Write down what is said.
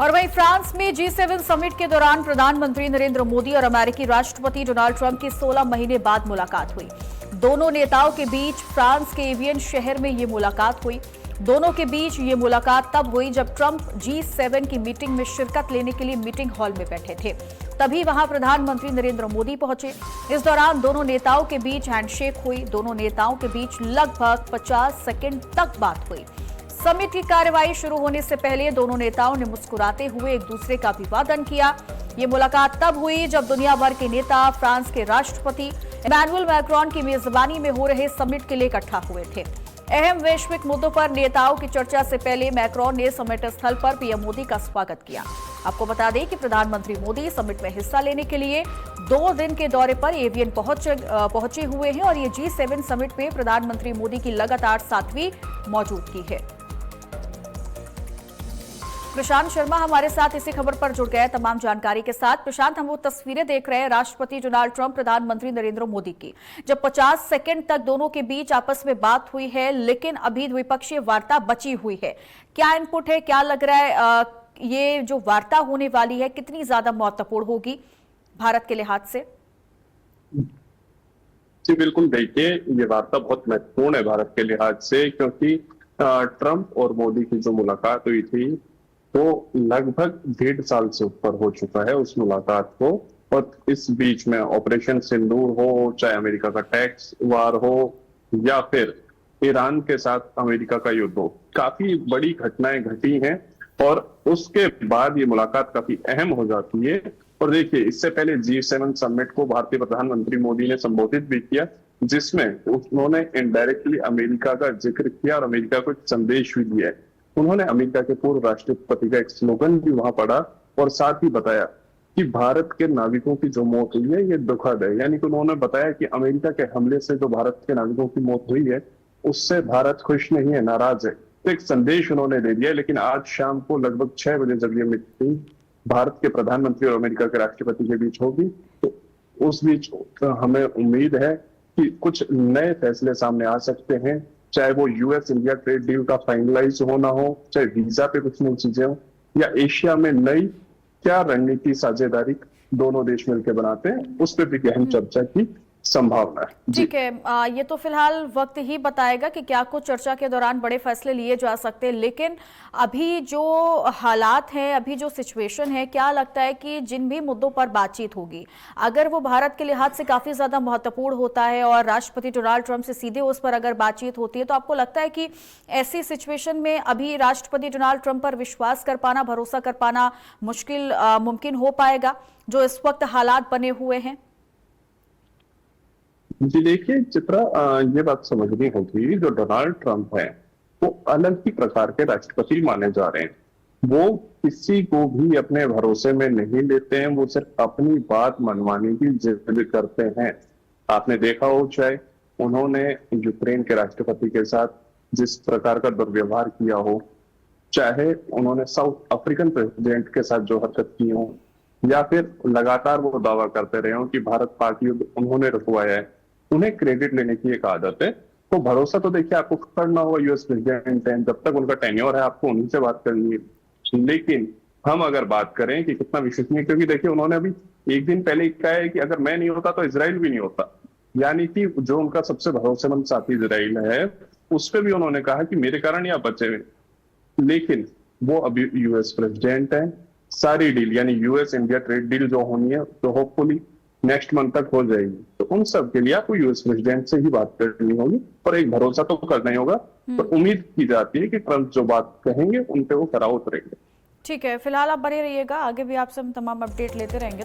और वहीं फ्रांस में G7 समिट के दौरान प्रधानमंत्री नरेंद्र मोदी और अमेरिकी राष्ट्रपति डोनाल्ड ट्रंप की 16 महीने बाद मुलाकात हुई। दोनों नेताओं के बीच फ्रांस के एवियन शहर में ये मुलाकात हुई। दोनों के बीच ये मुलाकात तब हुई जब ट्रंप G7 की मीटिंग में शिरकत लेने के लिए मीटिंग हॉल में बैठे थे। तभी वहां प्रधानमंत्री नरेंद्र मोदी पहुंचे। इस दौरान दोनों नेताओं के बीच हैंडशेक हुई। दोनों नेताओं के बीच लगभग 50 सेकंड तक बात हुई। समिट की कार्यवाही शुरू होने से पहले दोनों नेताओं ने मुस्कुराते हुए एक दूसरे का अभिवादन किया। ये मुलाकात तब हुई जब दुनिया भर के नेता फ्रांस के राष्ट्रपति इमैनुअल मैक्रोन की मेजबानी में हो रहे समिट के लिए इकट्ठा हुए थे। अहम वैश्विक मुद्दों पर नेताओं की चर्चा से पहले मैक्रोन ने समिट स्थल पर पीएम मोदी का स्वागत किया। आपको बता दें कि प्रधानमंत्री मोदी समिट में हिस्सा लेने के लिए 2 दिन के दौरे पर एवियन पहुंचे हुए हैं और ये G7 समिट में प्रधानमंत्री मोदी की लगातार 7वीं मौजूदगी है। प्रशांत शर्मा हमारे साथ इसी खबर पर जुड़ गए तमाम जानकारी के साथ। प्रशांत, हम वो तस्वीरें देख रहे हैं राष्ट्रपति डोनाल्ड ट्रंप प्रधानमंत्री नरेंद्र मोदी की, जब 50 सेकंड तक दोनों के बीच आपस में बात हुई है, लेकिन अभी द्विपक्षीय वार्ता बची हुई है। क्या इनपुट है, क्या लग रहा है ये जो वार्ता होने वाली है कितनी ज्यादा महत्वपूर्ण होगी भारत के लिहाज से? जी बिल्कुल, देखिए ये वार्ता बहुत महत्वपूर्ण है भारत के लिहाज से, क्योंकि ट्रंप और मोदी की जो मुलाकात हुई थी तो लगभग 1.5 साल से ऊपर हो चुका है उस मुलाकात को। और इस बीच में ऑपरेशन सिंदूर हो, चाहे अमेरिका का टैक्स वार हो या फिर ईरान के साथ अमेरिका का युद्ध हो, काफी बड़ी घटनाएं घटी हैं और उसके बाद ये मुलाकात काफी अहम हो जाती है। और देखिए, इससे पहले G7 समिट को भारतीय प्रधानमंत्री मोदी ने संबोधित भी किया, जिसमें उन्होंने इनडायरेक्टली अमेरिका का जिक्र किया और अमेरिका को एक संदेश भी दिया है। उन्होंने अमेरिका के पूर्व राष्ट्रपति का एक स्लोगन भी वहां पढ़ा और साथ ही बताया कि भारत के नागरिकों की जो मौत हुई है ये दुखद है। यानी कि उन्होंने बताया कि अमेरिका के हमले से जो भारत के नागरिकों की मौत हुई है उससे भारत खुश नहीं है, नाराज है। तो एक संदेश उन्होंने दे दिया। लेकिन आज शाम को लगभग 6 बजे जब ये मीटिंग भारत के प्रधानमंत्री और अमेरिका के राष्ट्रपति के बीच होगी, तो उस बीच हमें उम्मीद है कि कुछ नए फैसले सामने आ सकते हैं, चाहे वो यूएस इंडिया ट्रेड डील का फाइनलाइज होना हो, चाहे वीजा पे कुछ नई चीजें हो, या एशिया में नई क्या रणनीति साझेदारी दोनों देश मिलकर बनाते हैं, उस पर भी गहन चर्चा की संभावना है। ठीक है, ये तो फिलहाल वक्त ही बताएगा कि क्या कुछ चर्चा के दौरान बड़े फैसले लिए जा सकते हैं। लेकिन अभी जो हालात हैं, अभी जो सिचुएशन है, क्या लगता है कि जिन भी मुद्दों पर बातचीत होगी, अगर वो भारत के लिहाज से काफी ज्यादा महत्वपूर्ण होता है और राष्ट्रपति डोनाल्ड ट्रंप से सीधे उस पर अगर बातचीत होती है, तो आपको लगता है कि ऐसी सिचुएशन में अभी राष्ट्रपति डोनाल्ड ट्रंप पर विश्वास कर पाना, भरोसा कर पाना मुमकिन हो पाएगा जो इस वक्त हालात बने हुए हैं? जी देखिए चित्रा, ये बात समझनी होगी, जो डोनाल्ड ट्रंप है वो अलग ही प्रकार के राष्ट्रपति माने जा रहे हैं। वो किसी को भी अपने भरोसे में नहीं लेते हैं, वो सिर्फ अपनी बात मनवाने की जिद करते हैं। आपने देखा हो, चाहे उन्होंने यूक्रेन के राष्ट्रपति के साथ जिस प्रकार का दुर्व्यवहार किया हो, चाहे उन्होंने साउथ अफ्रीकन प्रेसिडेंट के साथ जो हरकत की हो, या फिर लगातार वो दावा करते रहे हो कि भारत पाक युद्ध उन्होंने रुकवाया है, उन्हें क्रेडिट लेने की एक आदत है। तो भरोसा तो देखिए आपको करना होगा, यूएस प्रेसिडेंट है, जब तक उनका टेन्योर है आपको उन्हीं से बात करनी है। लेकिन हम अगर बात करें कि कितना विश्वसनीय, क्योंकि देखिए उन्होंने अभी एक दिन पहले कहा है कि अगर मैं नहीं होता तो इजराइल भी नहीं होता, यानी कि जो उनका सबसे भरोसेमंद साथी इजराइल है उस पर भी उन्होंने कहा कि मेरे कारण ही आप बचे हुए। लेकिन वो अभी यूएस प्रेसिडेंट है। सारी डील यानी यूएस इंडिया ट्रेड डील जो होनी है तो होपफुली नेक्स्ट मंथ तक हो जाएगी, तो उन सब के लिए आपको यूएस प्रेसिडेंट से ही बात करनी होगी और एक भरोसा तो करना ही होगा। तो उम्मीद की जाती है कि ट्रंप जो बात कहेंगे उन पे वो खरा उतरेंगे। ठीक है, फिलहाल आप बने रहिएगा, आगे भी आपसे हम तमाम अपडेट लेते रहेंगे।